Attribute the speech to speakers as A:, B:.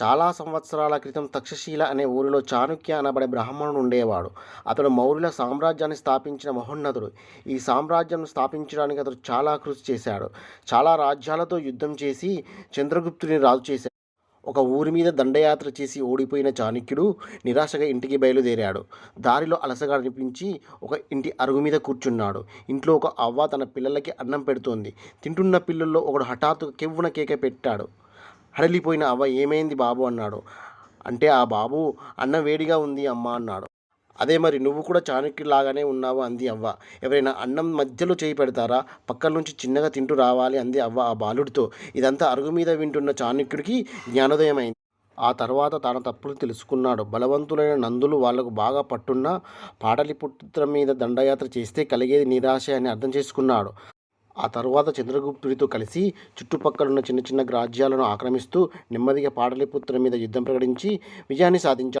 A: చాలా సంవత్సరాల క్రితం తక్షశిల అనే ఊరిలో చాణక్య అనబడే బ్రాహ్మణుడు ఉండేవాడు. అతడు మౌర్యుల సామ్రాజ్యాన్ని స్థాపించిన మహోన్నతుడు. ఈ సామ్రాజ్యం స్థాపించడానికి అతడు చాలా కృషి చేశాడు. చాలా రాజ్యాలతో యుద్ధం చేసి చంద్రగుప్తుని రాజు చేశాడు. ఒక ఊరి మీద దండయాత్ర చేసి ఓడిపోయిన చాణక్యుడు నిరాశగా ఇంటికి బయలుదేరాడు. దారిలో అలసగా అనిపించి ఒక ఇంటి అరుగు మీద కూర్చున్నాడు. ఇంట్లో ఒక అవ్వ తన పిల్లలకి అన్నం పెడుతోంది. తింటున్న పిల్లల్లో ఒకడు హఠాత్తుగా కెవ్వున కేక పెట్టాడు. హడలిపోయిన అవ్వ "ఏమైంది బాబు" అన్నాడు. అంటే ఆ బాబు "అన్నం వేడిగా ఉంది అమ్మా" అన్నాడు. "అదే మరి, నువ్వు కూడా చాణక్యుడిలాగానే ఉన్నావు" అంది అవ్వ. "ఎవరైనా అన్నం మధ్యలో చేయి పెడతారా? పక్కల నుంచి చిన్నగా తింటూ రావాలి" అంది అవ్వ ఆ బాలుడితో. ఇదంతా అరుగు మీద వింటున్న చాణక్యుడికి జ్ఞానోదయమైంది. ఆ తర్వాత తన తప్పులు తెలుసుకున్నాడు. బలవంతులైన నందులు వాళ్లకు బాగా పట్టున్న పాటలిపుత్రం మీద దండయాత్ర చేస్తే కలిగేది నిరాశే అని అర్థం చేసుకున్నాడు. ఆ తరువాత చంద్రగుప్తుడితో కలిసి చుట్టుపక్కలున్న చిన్న చిన్న రాజ్యాలను ఆక్రమిస్తూ నెమ్మదిగా పాటలీపుత్రం మీద యుద్ధం ప్రకటించి విజయాన్ని సాధించాడు.